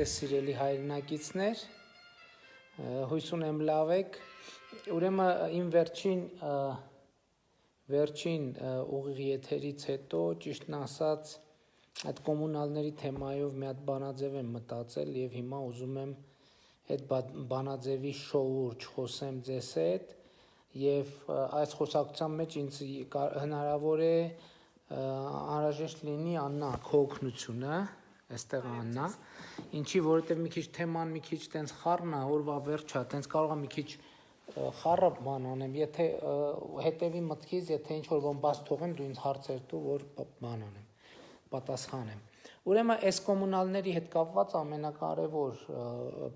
ձեզ սիրելի հայրենակիցներ, հույս ունեմ լավ եք, ուրեմն իմ վերջին ուղիղ եթերից հետո, ճիշտն ասած, այդ կոմունալների թեմայով մի հատ բանաձև եմ մտածել և հիմա ուզում եմ այդ բանաձևի շուրջ խոսեմ ձեզ հետ և այս խոսակցության մեջ ինձ հնարավոր է անհրաժեշտ լինի Աննա քո օգնությունը, այստեղ Աննա, ինչի որովհետև մի քիչ թեման մի քիչ տենց խառն է, օրվա վերջ է, տենց կարող է մի քիչ խառը բան անեմ, եթե հետևի մտքից, եթե ինչ-որ բան բաց թողեմ, դու ինձ հարցեր տու, որ բան անեմ, պատասխանեմ։ Ուրեմն այս կոմունալների հետ կապված ամենակարևոր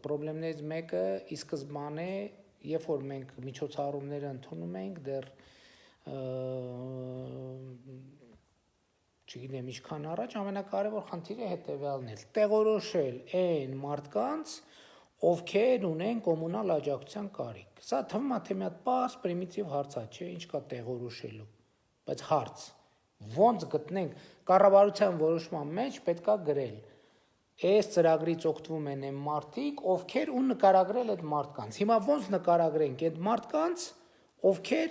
պրոբլեմներից մեկը ի սկզբանե, երբ որ մենք միջոցառումները ընդունում ենք, դեռ չգիտեմ ինչքան առաջ, ամենակարևոր խնդիրը հետևյալն է, տեղորոշել այն մարդկանց, ովքեր ունեն կոմունալ աջակցության կարիք։ Սա թվում է թե մի հատ պարզ պրիմիտիվ հարց է, չէ, ինչ կա տեղորոշելու, բայց հարց, ոնց գտնենք կառավարության որոշման մեջ պետք է գրել։ Այս ծրագրից օգտվում են այն մարդիկ, ովքեր ու նկարագրել այդ մարդկանց։ Հիմա ոնց նկարագրենք այդ մարդկանց, ովքեր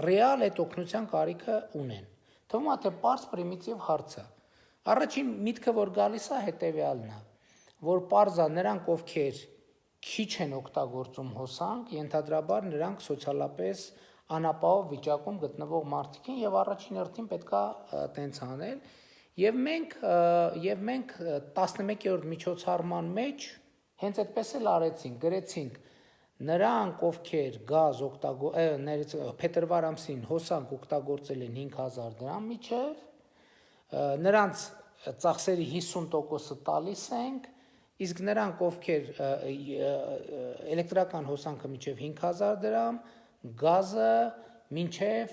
ռեալ այդ օգնության կարիքը ունեն։ Թվում է թե պարզ պրիմիտիվ հարց է։ Առաջին միտքը, որ գալիս է, հետևյալն է, որ պարզ է նրանք, ովքեր քիչ են օգտագործում հոսանք, ենթադրաբար նրանք սոցիալապես անապահով վիճակում գտնվող մարդիկ են և առաջին հերթին պետք է տենց անել։ Եվ մենք 11-րդ միջոցառման մեջ հենց այդպես էլ արեցինք, գրեցինք նրանք, ովքեր գազ փետրվար ամսին հոսանք օգտագործել են 5000 դրամ միջև, նրանց ծախսերի 50%-ը տալիս ենք, իսկ նրանք, ովքեր էլեկտրական հոսանքը միջև 5000 դրամ, գազը մինչև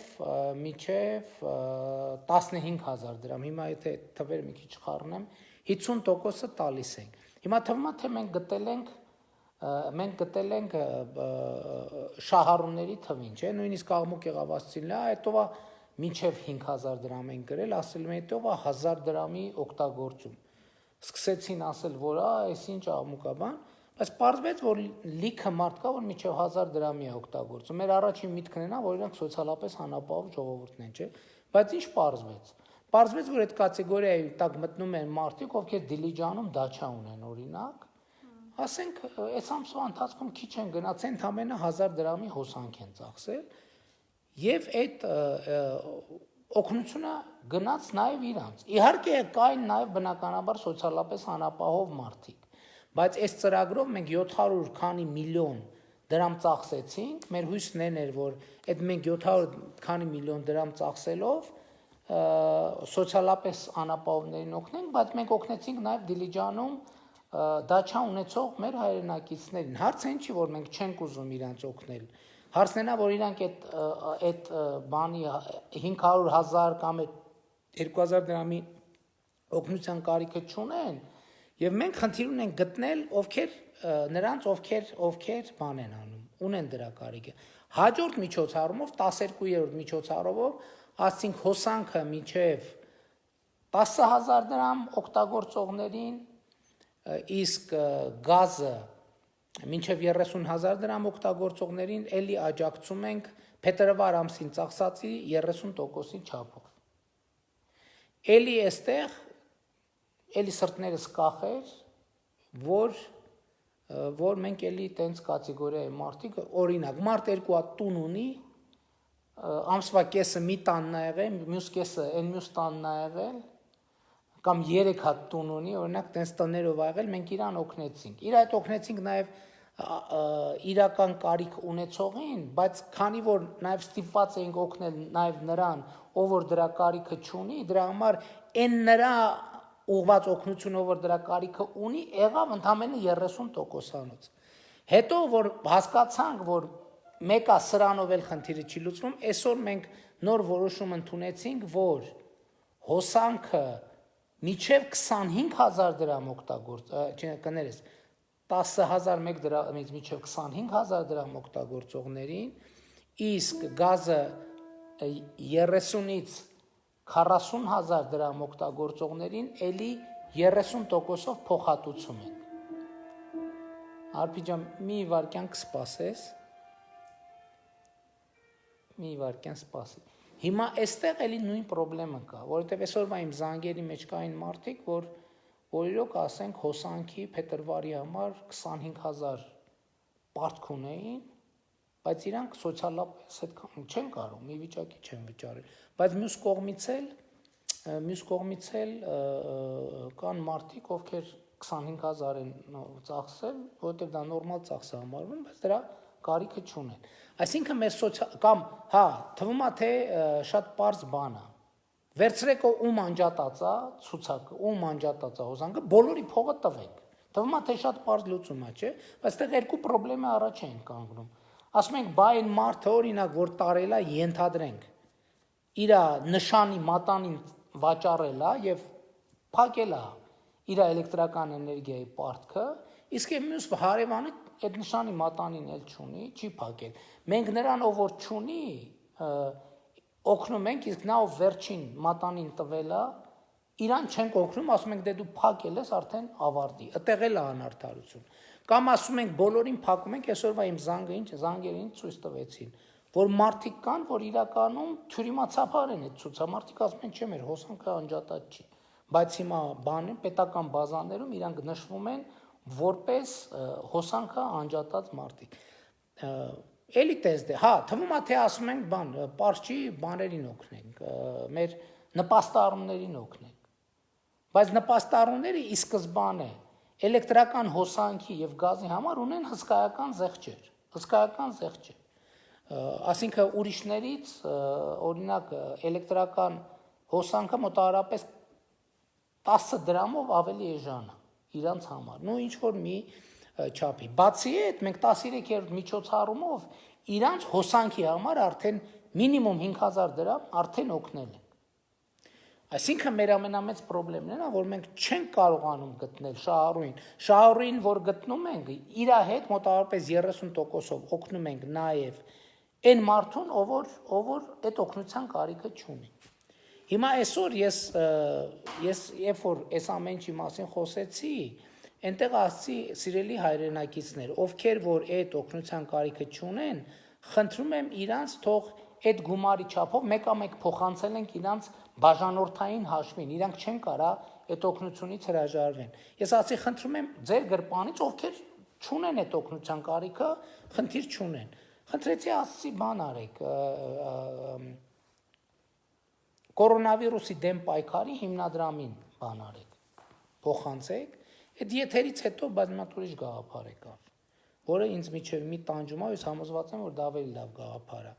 15000 դրամ, հիմա եթե թվերը մի քիչ խառնեմ, 50%-ը տալիս ենք։ Հիմա թվում է, թե մենք գտել ենք շահառուների թվին, չէ, նույնիսկ աղմուկ եղավ ասցին, հետո մինչև 5000 դրամ են գրել, ասել եմ հետո 1000 դրամի օգտագործում։ Սկսեցին ասել, որ այս ինչ աղմուկ է բան, բայց պարզվեց, որ լիքը մարդ կա, որ մինչև 1000 դրամի է օգտագործում։ Մեր առաջին միտքն է, որ իրանք սոցիալապես անապահով ժողովուրդն են, չէ, բայց ինչ պարզվեց։ Պարզվեց, որ այդ կատեգորիայի տակ մտնում են մարդիկ, ովքեր Դիլիջանում դաչա ունեն, օրինակ, ասենք, այս ամսվա ընթացքում քիչ են գնացել, ընդամենը 1000 դրամի հոսանք են ծախսել և այդ օգնությունը գնաց նաև իրանց։ Իհարկե կային նաև բնականաբար սոցիալապես անապահով մարդիկ, բայց այս ծրագրով մենք 700 քանի միլիոն դրամ ծախսեցինք, մեր հույսն էր, որ այդ մենք 700 քանի միլիոն դրամ ծախսելով սոցիալապես անապահովներին օգնենք, բայց մենք օգնեցինք նաև Դիլիջանում դաչա ունեցող մեր հայրենակիցներին։ Հարցը ինչի, որ մենք չենք ուզում իրանց օգնել։ Հարցն է, որ իրանք այդ բանի 500,000 կամ 2000 դրամի օգնության կարիքը չունեն, և մենք խնդիր ունենք գտնել նրանց, ովքեր բան են անում, ունեն դրա կարիքը։ Հաջորդ միջոցառումով, 12-րդ միջոցառումով, ասցինք հոսանքը մինչև 10,000 դրամ օգտագործողներին, իսկ գազը մինչև 30,000 դրամ օգտագործողներին էլի աջակցում ենք փետրվար ամսին ծախսածի 30%-ի չափով։ Էլի էստեղ, էլի սրտներս կախեր, որ մենք էլի տենց կատեգորիայի մարդիկ, օրինակ, մարդ երկու հատ տուն ունի, ամսվա կեսը մի տանն է եղել, մյուս կեսը այն մյուս տանն է եղել, կամ 3 հատ տուն ունի, օրինակ տենց տներով ա եղել, մենք իրան օգնեցինք։ Իր այդ օգնեցինք նաև իրական կարիք ունեցողին, բայց քանի որ նաև ստիպված էինք օգնել նաև նրան, ով որ դրա կարիքը չունի, դրա համար այն նրա ուղղված օգնությունը, ով որ դրա կարիքը ունի, եղավ ընդամենը 30%-անոց։ Հետո որ հասկացանք, որ մեկա սրանով էլ խնդիրը չի լուծվում, այսօր մենք նոր որոշում ընդունեցինք, որ հոսանքը միջև 25,000 դրամ կներես, 10,000 մեկ դրամից միջև 25,000 դրամ օգտագործողներին, իսկ գազը 30-ից 40,000 դրամ օգտագործողներին էլի 30%-ով փոխհատուցում ենք։ Արփիջան մի վարքյան կսպասես։ Մի վարքյան սպասի։ Հիմա այստեղ էլի նույն խնդրեմը կա, որովհետև այսօրվա իմ զանգերի մեջ կային մարդիկ, որ իրոք ասենք հոսանքի փետրվարի համար 25000 պարտք ունեին, բայց իրանք սոցիալապես այդքան չեն կարող, մի վիճակի չեն վճարել, բայց մյուս կողմից էլ կան մարդիկ, ովքեր 25000 են ծախսել, որովհետև դա նորմալ ծախս է համարվում, բայց դրա կարիքը չունեն։ Այսինքն մեր կամ հա, թվում է թե շատ པարզ բան է։ Վերցրեք ում անջատած է ցուցակը, ում անջատած է հոսանքը, բոլորի փողը տվեք։ Թվում է թե շատ པարզ լուծում է, չէ՞, բայց այդտեղ երկու խնդրեմը առաջ են կանգնում։ Ասում ենք, բայ այն մարդը օրինակ, որ տարել է, ենթադրենք, իր նշանի մատանին վաճառել է եւ փակել է իր էլեկտրական էներգիայի պարտքը, իսկ մյուս հարևանը այդ նշանի մատանին էլ չունի, չի փակել։ Մենք նրան ով որ չունի, օգնում ենք, իսկ նա ով վերջին մատանին տվել է, իրան չենք օգնում, ասում ենք դե դու փակել ես, արդեն ավարտի։ Այդտեղ էլ է անարդարություն։ Կամ ասում ենք բոլորին փակում ենք, այսօրվա իմ զանգերին ցույց տվեցին, որ մարդիկ կան, որ իրականում թյուրիմացափար են այդ ցուցամարտիկ, ասում են չէ, մեր հոսանքը անջատած չի։ Բայց հիմա բանը պետական բազաներում իրանք նշվում են որպես հոսանքը անջատած մարդիկ։ Էլի տեսդե, հա, թվում է թե ասում ենք բան, պարչի բաներին օգնենք, մեր նպաստառումներին օգնենք։ Բայց նպաստառումները ի սկզբանե էլեկտրական հոսանքի եւ գազի համար ունեն հսկայական զեղչեր։ Այսինքն ուրիշներից օրինակ էլեկտրական հոսանքը մոտավորապես 10 դրամով ավելի էժան է իրանց համար, նո ինչ որ մի չափի։ Բացի այդ, մենք 13-րդ միջոցառումով իրանց հոսանքի համար արդեն մինիմում 5000 դրամ արդեն օգնել ենք։ Այսինքն մեր ամենամեծ խնդիրն է, որ մենք չենք կարողանում գտնել շահառուին, որ գտնում ենք, իր հետ մոտավորապես 30%-ով օգնում ենք նաև այն մարդուն, ով որ այդ օգնության կարիքը չունի։ Հիմա այսօր ես երբ որ այս ամեն ինչի մասին խոսեցի, այնտեղ ասացի սիրելի հայրենակիցներ, ովքեր որ այդ օգնության կարիքը չունեն, խնդրում եմ իրանց թող այդ գումարի չափով մեկ փոխանցել ենք իրանց բաժանորդային հաշվին, իրանք չեն կարա այդ օգնությունից հրաժարվեն։ Ես ասացի խնդրում եմ ձեր գրպանից, ովքեր չունեն այդ օգնության կարիքը, խնդիր չունեն։ Խնդրեցի ասացի բան արեք, կորոնավիրուսի դեմ պայքարի հիմնադրամին բան արեք, փոխանցեք, այդ եթերից հետո բազմաթ ուրիշ գաղափար եկավ, որը ինձ միջև մի տանջում է, ես համոզված եմ, որ դա ավելի լավ գաղափար է։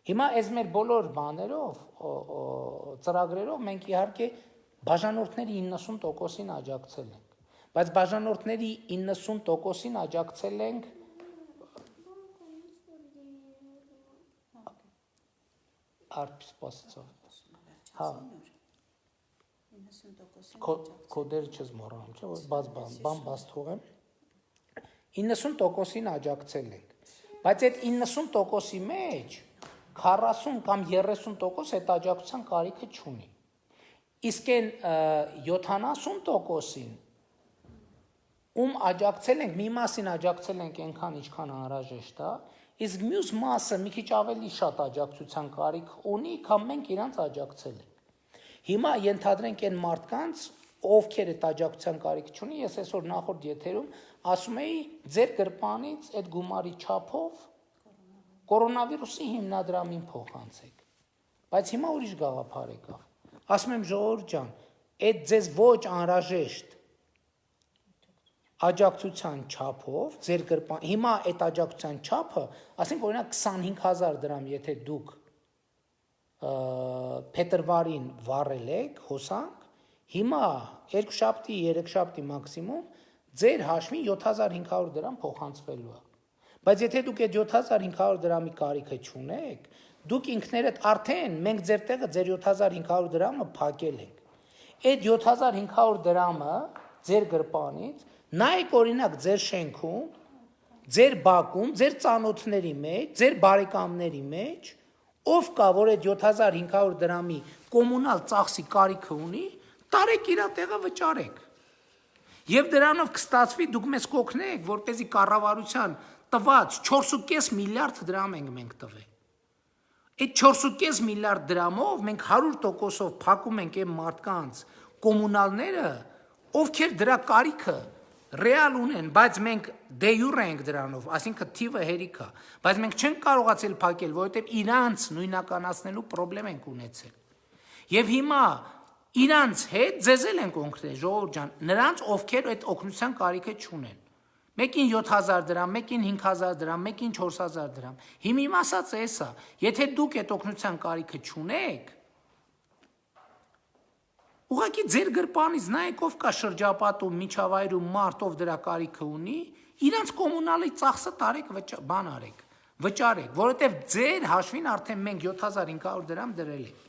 Հիմա այս մեր բոլոր բաներով, ծրագրերով մենք իհարկե բաժանորդների 90%-ին աջակցել ենք, բայց բաժանորդների 90%-ին աջակցել ենք արփսպասцов։ Հա։ 90%-ին կոդերը չես մոռանում, չէ՞, որ բաց թողեմ։ 90%-ին աջակցել ենք։ Բայց այդ 90%-ի մեջ 40 կամ 30% այդ աջակցության կարիքը չունի։ Իսկ այն 70%-ին ում աջակցել ենք, մի մասին աջակցել ենք այնքան, ինչքան անհրաժեշտ է, իսկ մյուս մասը մի քիչ ավելի շատ աջակցության կարիք ունի, քան մենք իրանց աջակցել ենք։ Հիմա ենթադրենք այն մարդկանց, ովքեր այդ աջակցության կարիք չունի, ես այսօր նախորդ եթերում ասում էի, ձեր գրպանից այդ գումարի չափով կորոնավիրուսի հիմնադրամին փոխանցեք։ Բայց հիմա ուրիշ գաղափար եկավ։ Ասում եմ ժողովուրդ ջան, այդ ձեզ ոչ անհրաժեշտ աջակցության չափով ձեր գրպան, հիմա այդ աջակցության չափը, ասենք օրինակ 25000 դրամ, եթե դուք փետրվարին վառել եք հոսանք, հիմա 2 շաբթի, 3 շաբթի մաքսիմում ձեր հաշվին 7500 դրամ փոխանցվելու է։ Բայց եթե դուք այդ 7500 դրամի կարիքը չունեք, դուք ինքներդ արդեն մենք ձեր տեղը ձեր 7500 դրամը փակել ենք։ Այդ 7500 դրամը ձեր գրպանից նայեք օրինակ ձեր շենքում, ձեր բակում, ձեր ծանոթների մեջ, ձեր բարեկամների մեջ, ով կա, որ այդ 7500 դրամի կոմունալ ծախսի կարիքը ունի, տարեք իր տեղը վճարեք։ Եվ դրանով կստացվի դուք մեզ կօգնեք, որպեսզի կառավարության տված 4.5 միլիարդ դրամ ենք մենք տվել։ Այդ 4.5 միլիարդ դրամով մենք 100%-ով փակում ենք այն մարդկանց կոմունալները, ովքեր դրա կարիքը ռեալ ունեն, բայց մենք դե յուրե ենք դրանով, այսինքն թիվը հերիք է, բայց մենք չենք կարողացել փակել, որովհետև իրանց նույնականացնելու խնդրեմ ենք ունեցել։ Եվ հիմա իրանց հետ ձեզել ենք օգնել, ժողովուրդ ջան, նրանց ովքեր այդ օգնության կարիքը չունեն։ Մեկին 7000 դրամ, մեկին 5000 դրամ, մեկին 4000 դրամ։ Հիմա իմ ասածը էս է, եթե դուք այդ օգնության կարիքը չունեք, ուղղակի ձեր գրպանից նայեք ով կա շրջապատում, միջավայրում մարդ ով դրա կարիքը ունի, իրանց կոմունալի ծախսը տարեք բան արեք, վճարեք, որովհետև ձեր հաշվին արդեն մենք 7500 դրամ դրել ենք։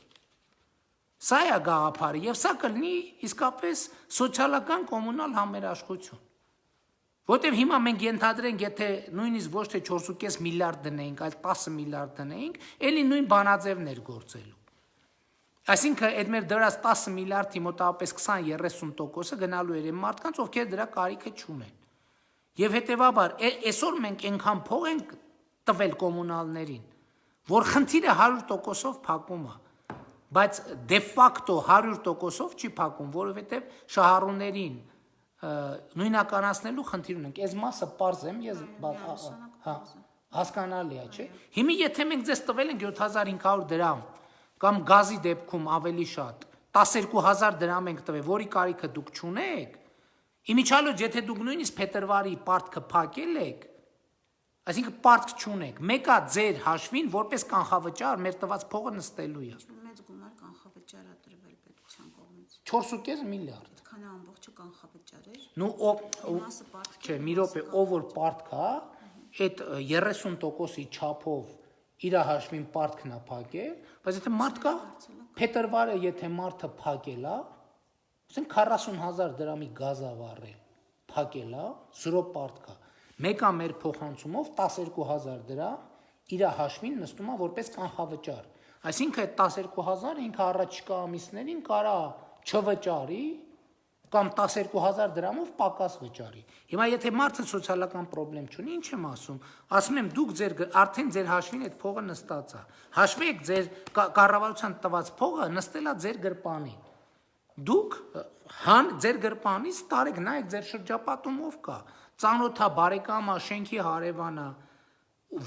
Սա է գաղափարը եւ սա կլինի իսկապես սոցիալական կոմունալ համերաշխություն։ Որտեւ հիմա մենք ենթադրենք, եթե նույնիսկ ոչ թե 4.5 միլիարդ դնեինք, այլ 10 միլիարդ դնեինք, ելի նույն բանաձևներ գործելու։ Այսինքն այդ մեր դրած 10 միլիարդի մոտավորապես 20-30%-ը գնալու էր այն մարդկանց, ովքեր դրա կարիքը չունեն։ Եվ հետեւաբար այսօր մենք այնքան փող ենք տվել կոմունալներին, որ խնդիրը 100%-ով փակում է, բայց դե ֆակտո 100%-ով չի փակում, որովհետև շահառուներին նույնականացնելու խնդիր ունենք։ Այս մասը պարզ եմ, ես հասկանալի է, չէ՞։ Հիմա եթե մենք ձեզ տվել ենք 7500 դրամ կամ գազի դեպքում ավելի շատ 12000 դրամ ենք տվել, որի կարիքը դուք չունեք, իմիջիալոց եթե դուք նույնիսկ փետրվարի պարտքը փակել եք, այսինքն պարտք չունեք, մեկա ձեր հաշվին որպես կանխավճար մեր տված փողը նստելու է։ Մեծ գումար կանխավճար է տրվել պետության կողմից։ 4.5 միլիարդ։ Քան ամբողջը կանխավճար էր։ Ну, չէ, մի րոպե, ով որ պարտք է, այդ 30%-ի չափով իր հաշվին պարտքն է փակել, բայց եթե մարդ կա, փետրվարը եթե մարդը փակել է, ասենք 40000 դրամի գազ է վառել, փակել է, 0 պարտք է։ Մեկա մեր փոխանցումով 12000 դրամ իր հաշվին նստում է որպես կանխավճար։ Այսինքն այդ 12000-ը ինքը առաջիկա ամիսներին կարա չվճարի կամ 12000 դրամով պակաս վճարի։ Հիմա եթե մարդը սոցիալական խնդրեմ չունի, ինչ եմ ասում եմ դուք արդեն ձեր հաշվին այդ փողը նստած է։ Հաշվեք ձեր կառավարության տված փողը նստել է ձեր գրպանին։ Դուք ձեր գրպանից տարեք, նայեք ձեր շրջապատում ով կա, ծանոթա, բարեկամա, շենքի հարևանա,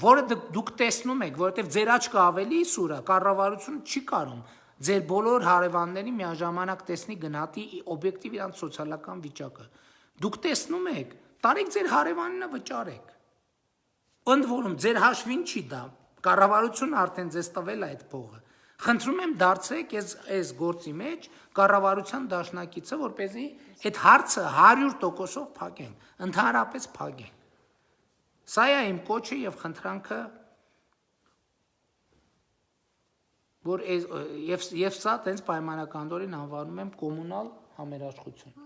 որը դուք տեսնում եք, որովհետև ձեր աչքը ավելի սուր է, կառավարությունը չի կարող ձեր բոլոր հարևաններին միաժամանակ տեսնի գնահատի օբյեկտիվ իրանց սոցիալական վիճակը։ Դուք տեսնում եք, տարեք ձեր հարևանինը վճարեք։ Ընդ որում ձեր հաշվին չի դա, կառավարությունը արդեն ձեզ տվել է այդ փողը։ Խնդրում եմ դարձրեք այս գործի մեջ կառավարության դաշնակիցը, որպեսզի այդ հարցը 100%-ով փակենք, ընդհանրապես փակենք։ Սա է իմ կոչը եւ խնդրանքը, որ եւ սա տենց պայմանականորեն անվանում եմ կոմունալ համերաշխություն։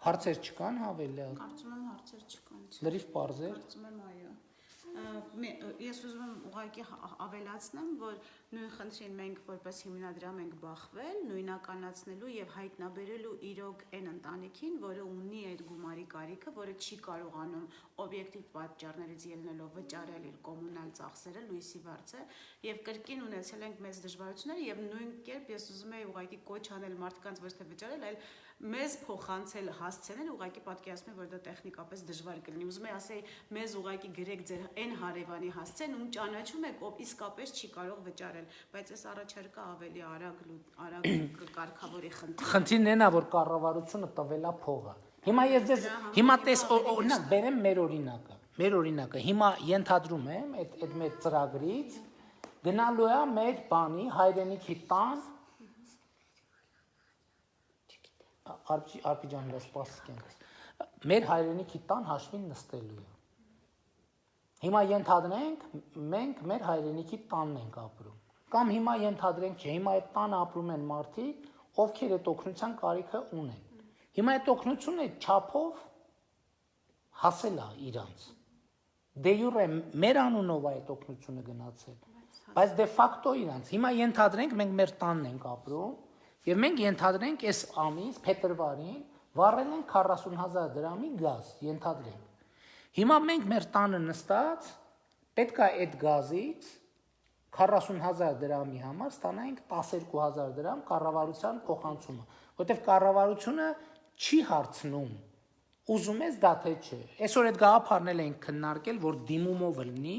Հարցեր չկան հավելյալ։ Կարծում եմ հարցեր չկան։ Լրիվ պարզ է։ Կարծում եմ այո։ Ես ուզում եմ ուղղակի ավելացնեմ, որ նույն խնդրին մենք որպես հիմնադրամ ենք բախվել, նույնականացնելու եւ հայտնաբերելու իրոք այն ընտանիքին, որը ունի այդ գումարի կարիքը, որը չի կարողանում օբյեկտիվ պատճառներից ելնելով վճարել իր կոմունալ ծախսերը, լույսի վարձը, եւ կրկին ունեցել ենք մեծ դժվարություններ եւ նույն կերպ ես ուզում եի ուղղակի կոչ անել մարդկանց ոչ թե վճարել, այլ մեզ փոխանցել հասցնել, ուղղակի պատկերացնում եմ, որ դա տեխնիկապես դժվար կլինի։ Ուզում եի ասեի, մեզ ուղղակի գրեք ձեր այն հարևանի հասցեն, ում ճանաչում եք, ով իսկապես չի կարող վճարել, բայց այս առաջարկը ավելի արագ կարգավորի խնդիրը։ Խնդիրն այն է, որ կառավարությունը տվել է փողը։ Հիմա ես ձեզ հիմա օրինակ բերեմ մեր օրինակը։ Հիմա ենթադրում եմ այդ մեր ծրագրից գնալու է մեր բանի հայրենիքի տան Արփի ջան, դա սպասենք։ Մեր հայրենիքի տան հաշվին նստելու է։ Հիմա ենթադրենք մենք մեր հայրենիքի տանն ենք ապրում։ Կամ հիմա ենթադրենք, չէ, հիմա այդ տանը ապրում են մարդիկ, ովքեր այդ օգնության կարիքը ունեն։ Հիմա այդ օգնությունը չափով հասել է իրանց։ Դե յուրե մեր անունով է այդ օգնությունը գնացել, բայց դե ֆակտո իրանց։ Հիմա ենթադրենք մենք մեր տանն ենք ապրում, եւ մենք ենթադրենք այս ամիս փետրվարին, վառել ենք 40,000 դրամի գազ, ենթադրենք։ Հիմա մենք մեր տանը նստած պետք է այդ գազից 40,000 դրամի համար ստանայինք 12,000 դրամ կառավարության փոխանցումը, որտեղ կառավարությունը չի հարցնում ուզում ես դա թե չէ։ Այսօր այդ գաղափարն ենք քննարկել, որ դիմումով լինի,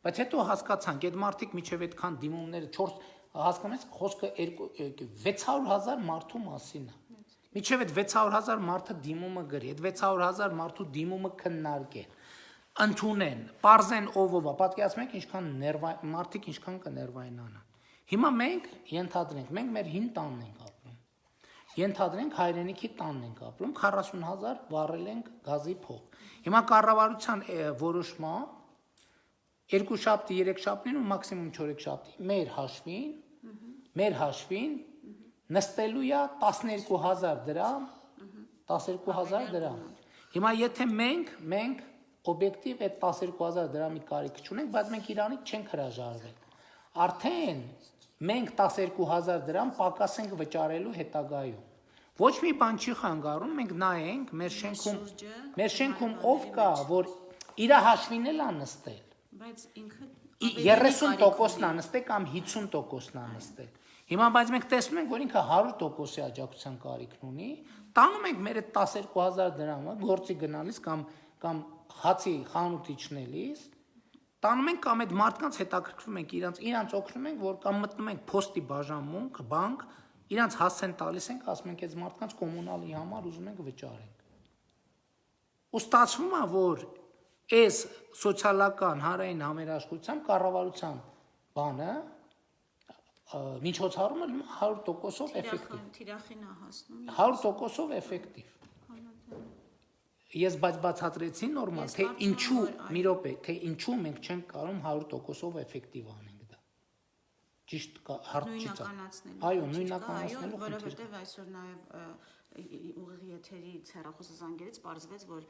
բայց հետո հասկացանք, այդ մարդիկ միջև այդքան դիմումները 4 հասկանում եք, խոսքը 600,000 մարդու մասին է։ Միջև այդ 600,000 մարդը դիմումը գրի, այդ 600,000 մարդու դիմումը քննարկեն, ընդունեն, պարզեն ով, պատկերացնեք ինչքան մարդիկ ինչքան կներվայնանան։ Հիմա մենք ենթադրենք, մենք մեր հին տանն ենք ապրում։ Ենթադրենք հայրենիքի տանն ենք ապրում, 40,000 վառել ենք գազի փող։ Հիմա կառավարության որոշմամբ 2 շաբթի, 3 շաբթին ու մաքսիմում 4 շաբթի մեր հաշվին նստելու է 12,000 դրամ, 12,000 դրամ։ Հիմա եթե մենք օբյեկտիվ այդ 12,000 դրամի կարիք չունենք, բայց մենք իրանից չենք հրաժարվել։ Արդեն մենք 12,000 դրամ պակաս ենք վճարելու հետագայում։ Ոչ մի բան չի խանգարում, մենք նայենք մեր շենքում ով կա, որ իր հաշվին էլ է նստել։ Բայց ինքը 30%-ն է նստել կամ 50%-ն է նստել։ Հիմա բայց մենք տեսնում ենք, որ ինքը 100%-ի աջակցության կարիքն ունի, տանում ենք մեր այդ 12,000 դրամը գործի գնալիս կամ հացի խանութ իջնելիս, տանում ենք կամ այդ մարդկանց հետաքրքրվում ենք իրանց օգնում ենք, որ կամ մտնում ենք փոստի բաժանմունք, բանկ, իրանց հասցեն տալիս ենք, ասում ենք այս մարդկանց կոմունալի համար ուզում ենք վճարենք։ Ու ստացվում է, որ այս սոցիալական հանրային համերաշխության կառավարության բանը միջոցառումը 100%-ով էֆեկտիվ։ Թիրախին է հասնում։ 100%-ով էֆեկտիվ։ Ես բացատրեցի նորմալ, թե ինչու, մի րոպե, թե ինչու մենք չենք կարող 100%-ով էֆեկտիվ անենք դա։ Ճիշտ հարց չի ցա։ Այո, նույնականացնելու խնդիր։ Որովհետև այսօր նաև ուղիղ եթերից հեռախոսը զանգերից պարզվեց, որ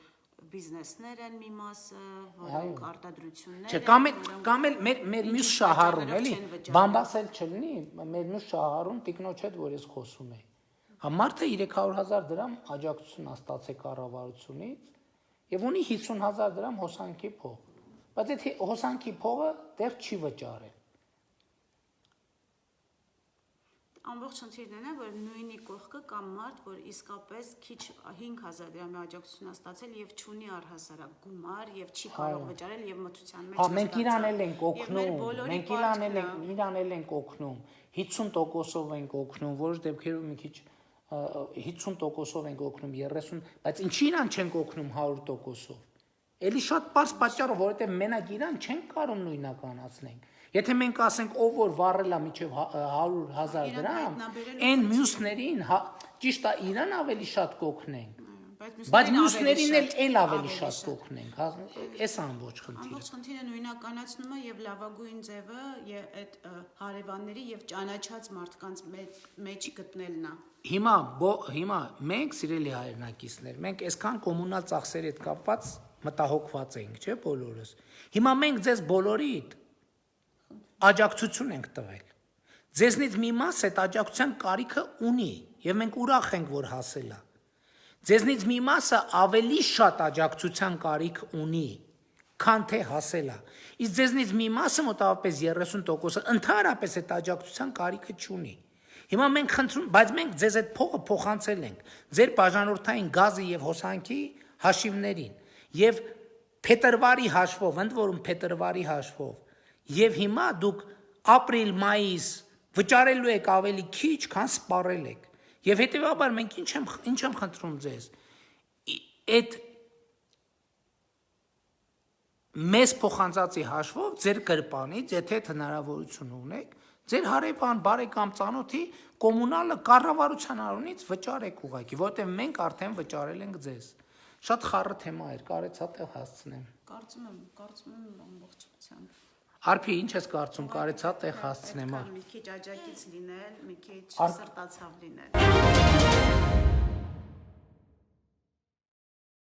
բիզնեսներ են մի մասը, որոնք արտադրություններ են, կամ էլ մեր մյուս շահառուն, էլի, բամբասել չլինի, մեր մյուս շահառուն տիկնոջ հետ, որ ես խոսում եի։ Մարդը 300,000 դրամ աջակցություն ստացել կառավարությունից եւ ունի 50,000 դրամ հոսանքի փող։ Բայց այդ հոսանքի փողը դեռ չի վճարել։ Ամբողջ խնդիրն է, որ նույնի կողքը կամ մարդ, որ իսկապես քիչ 5,000 դրամի աջակցություն ստացել եւ չունի առհասարակ գումար եւ չի կարող վճարել եւ մթության մեջ։ Հա, մենք իրան ենք օգնում, 50%-ով ենք օգնում, որոշ դեպքերում մի քիչ 50%-ով ենք օգնում, 30, բայց ինչի իրան չենք օգնում 100%-ով։ Էլի շատ པարզ պատճառով, որովհետեւ մենակ իրան չենք կարող նույնականացնենք։ Եթե մենք ասենք ով որ վառել է միջև 100,000 դրամ, այն մյուսներին, ճիշտ է, իրան ավելի շատ կօգնենք, բայց մյուսներին էլ ավելի շատ կօգնենք, այս ամբողջ խնդիրը։ Ամբողջ խնդիրը նույնականացնումը եւ լավագույն ձևը այդ հարևանների եւ ճանաչած մարդկանց մեջ գտնելն է։ Հիմա մենք սիրելի հայրենակիցներ, մենք այսքան կոմունալ ծախսերի հետ կապված մտահոգված ենք, չէ՞ բոլորս։ Հիմա մենք ձեզ բոլորիդ աջակցություն ենք տվել։ Ձեզնից մի մաս այդ աջակցության կարիքը ունի եւ մենք ուրախ ենք, որ հասել է։ Ձեզնից մի մասը ավելի շատ աջակցության կարիք ունի, քան թե հասել է։ Իսկ ձեզնից մի մասը մոտավորապես 30%-ը ընդհանրապես այդ աջակցության կարիքը չունի։ Հիմա մենք խնդրում, բայց մենք ձեզ այդ փողը փոխանցել ենք ձեր բաժանորդային գազի եւ հոսանքի հաշիվներին եւ փետրվարի հաշվով, ընդ որում փետրվարի հաշվով։ Եվ հիմա դուք ապրիլ, մայիս վճարելու եք ավելի քիչ, քան սպառել եք։ Եվ հետևաբար մենք ինչ եմ խնդրում ձեզ։ Այդ մեզ փոխանցածի հաշվով ձեր գրպանից, եթե հնարավորություն ունեք, ձեր հարևան, բարեկամ, ծանոթի կոմունալը կառավարության առումից վճարեք ուղղակի, որտեղ մենք արդեն վճարել ենք ձեզ։ Շատ խառը թեմա էր, կարեցա տեղ հասցնեմ։ Կարծում եմ ամբողջությամբ։ Արփի, ինչ ես կարծում, կարեցա տեղ հասցնեմ։ Մի քիչ աջակից լինել, մի քիչ սրտացավ լինել։